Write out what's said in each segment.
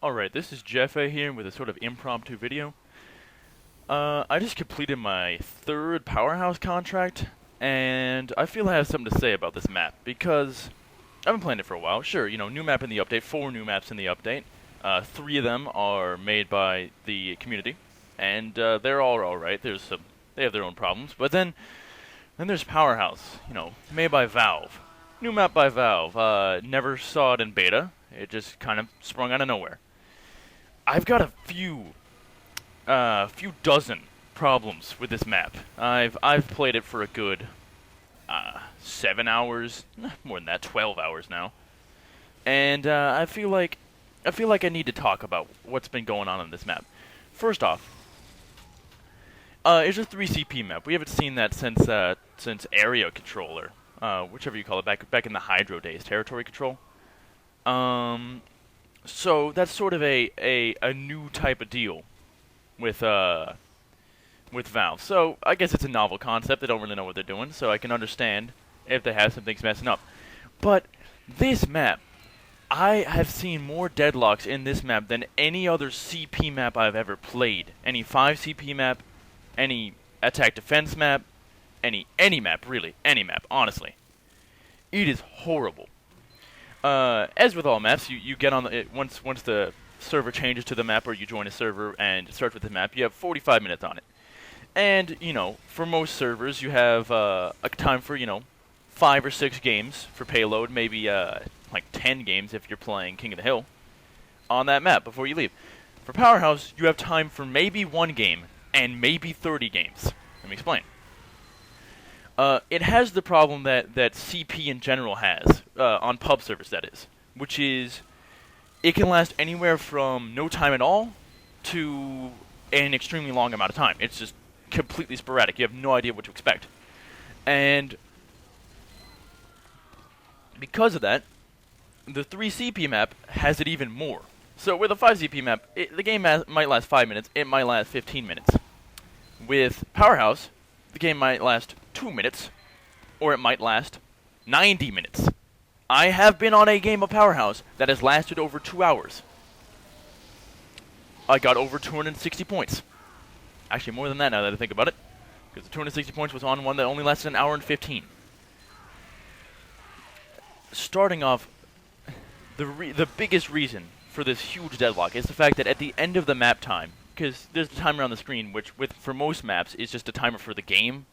Alright, this is Jeff A here with a sort of impromptu video. I just completed my third Powerhouse contract, and I feel I have something to say about this map, because I've been playing it for a while. Sure, new map in the update, 4 new maps in the update. 3 of them are made by the community, and they're all alright. They have their own problems, but then there's Powerhouse, made by Valve. New map by Valve. Never saw it in beta. It just kind of sprung out of nowhere. I've got a few dozen problems with this map. I've played it for a good 7 hours, more than that, 12 hours now, and I feel like I need to talk about what's been going on this map. First off, it's a 3 CP map. We haven't seen that since Area Controller, whichever you call it, back in the Hydro days, Territory Control. So that's sort of a new type of deal with Valve. So I guess it's a novel concept. They don't really know what they're doing, so I can understand if they have some things messing up. But this map, I have seen more deadlocks in this map than any other CP map I've ever played. Any 5 CP map, any attack defense map, any map, really. Any map, honestly. It is horrible. As with all maps, you get on the once the server changes to the map, or you join a server and it starts with the map, you have 45 minutes on it. And, for most servers, you have a time for, 5 or 6 games for payload, maybe like 10 games if you're playing King of the Hill, on that map before you leave. For Powerhouse, you have time for maybe 1 game and maybe 30 games. Let me explain. It has the problem that CP in general has, on pub servers that is, which is it can last anywhere from no time at all to an extremely long amount of time. It's just completely sporadic. You have no idea what to expect. And because of that, the 3 CP map has it even more. So with a 5 CP map, the game might last 5 minutes, it might last 15 minutes. With Powerhouse, the game might last 2 minutes, or it might last 90 minutes. I have been on a game of Powerhouse that has lasted over 2 hours. I got over 260 points. Actually, more than that now that I think about it, because the 260 points was on one that only lasted an hour and 15. Starting off, the biggest reason for this huge deadlock is the fact that at the end of the map time, because there's a timer on the screen, which for most maps is just a timer for the game,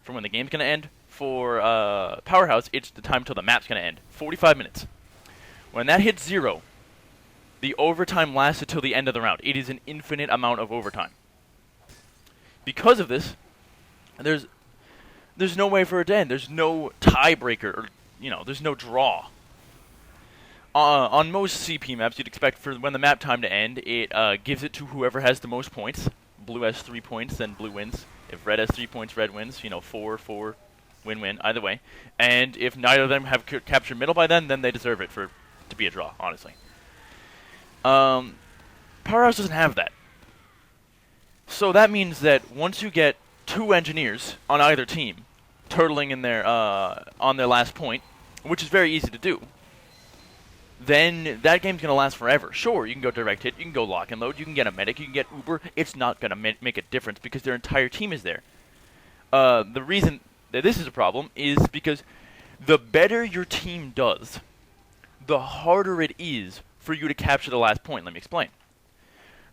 for when the game's going to end. For Powerhouse, it's the time till the map's going to end. 45 minutes. When that hits 0, the overtime lasts until the end of the round. It is an infinite amount of overtime. Because of this, there's no way for it to end. There's no tiebreaker, or there's no draw. On most CP maps, you'd expect for when the map time to end, it gives it to whoever has the most points. Blue has 3 points, then blue wins. If red has 3 points, red wins. 4, win-win, either way. And if neither of them have captured middle by then they deserve it to be a draw, honestly. Powerhouse doesn't have that. So that means that once you get 2 engineers on either team, turtling in their on their last point, which is very easy to do, then that game's going to last forever. Sure, you can go direct hit, you can go lock and load, you can get a medic, you can get Uber. It's not going to make a difference because their entire team is there. The reason that this is a problem is because the better your team does, the harder it is for you to capture the last point. Let me explain.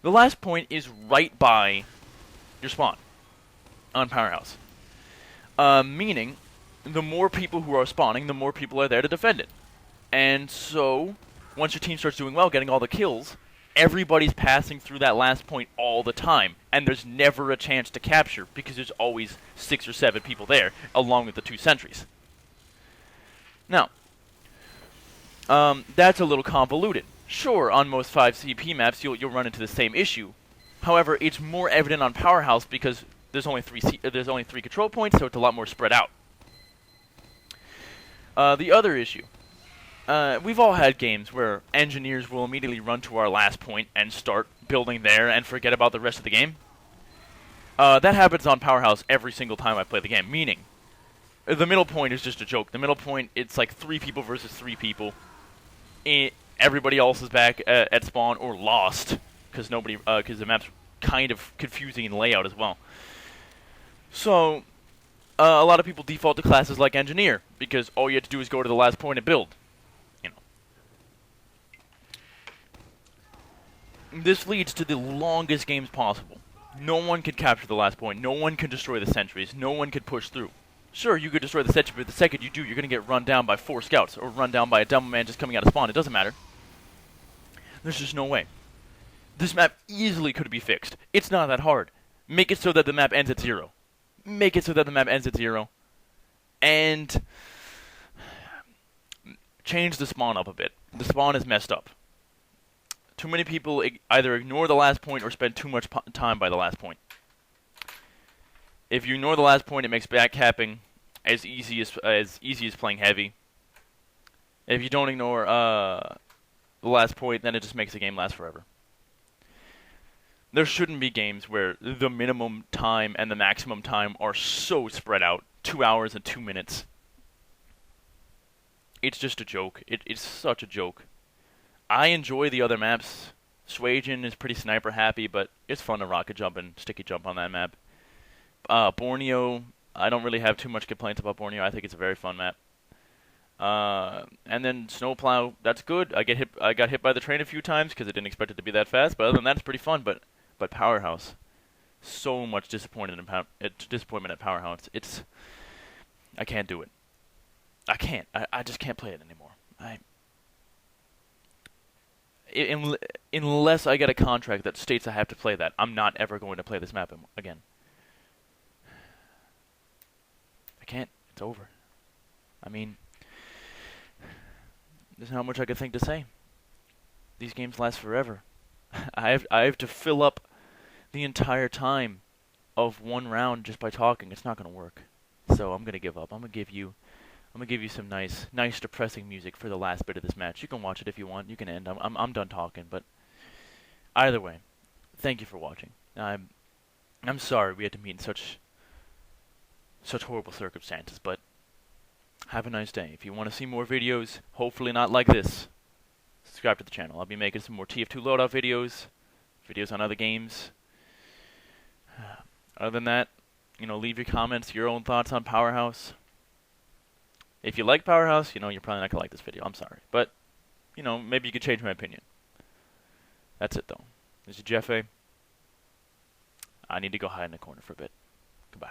The last point is right by your spawn on Powerhouse. Meaning, the more people who are spawning, the more people are there to defend it. And so, once your team starts doing well, getting all the kills, everybody's passing through that last point all the time, and there's never a chance to capture because there's always 6 or 7 people there, along with the 2 sentries. Now, that's a little convoluted. Sure, on most 5 CP maps, you'll run into the same issue. However, it's more evident on Powerhouse because there's only 3 control points, so it's a lot more spread out. The other issue. We've all had games where engineers will immediately run to our last point and start building there and forget about the rest of the game. That happens on Powerhouse every single time I play the game, meaning the middle point is just a joke. The middle point, it's like 3 people versus 3 people. everybody else is back at spawn or lost because the map's kind of confusing in layout as well. So a lot of people default to classes like engineer because all you have to do is go to the last point and build. You know, this leads to the longest games possible. No one can capture the last point. No one can destroy the sentries. No one can push through. Sure, you could destroy the sentry, but the second you do, you're going to get run down by 4 scouts or run down by a demo man just coming out of spawn. It doesn't matter. There's just no way. This map easily could be fixed. It's not that hard. Make it so that the map ends at 0. Make it so that the map ends at 0. And change the spawn up a bit. The spawn is messed up. Too many people either ignore the last point or spend too much time by the last point. If you ignore the last point, it makes backcapping as easy as playing heavy. If you don't ignore the last point, then it just makes the game last forever. There shouldn't be games where the minimum time and the maximum time are so spread out. 2 hours and 2 minutes. It's just a joke. It's such a joke. I enjoy the other maps. Suagen is pretty sniper happy, but it's fun to rocket jump and sticky jump on that map. Borneo, I don't really have too much complaints about Borneo. I think it's a very fun map. And then Snowplow, that's good. I got hit by the train a few times because I didn't expect it to be that fast. But other than that, it's pretty fun. But Powerhouse, so much disappointment at Powerhouse. I can't do it. I can't. I just can't play it anymore. Unless I get a contract that states I have to play that, I'm not ever going to play this map again. I can't. It's over. I mean, there's not much I could think to say. These games last forever. I have to fill up the entire time of one round just by talking. It's not going to work. So I'm going to give up. I'm going to give you some nice depressing music for the last bit of this match. You can watch it if you want. You can end. I'm done talking, but either way, thank you for watching. I'm sorry we had to meet in such horrible circumstances, but have a nice day. If you want to see more videos, hopefully not like this, subscribe to the channel. I'll be making some more TF2 loadout videos on other games. Other than that, leave your comments, your own thoughts on Powerhouse. If you like Powerhouse, you're probably not going to like this video. I'm sorry. But, maybe you could change my opinion. That's it, though. This is Jeff A. I need to go hide in the corner for a bit. Goodbye.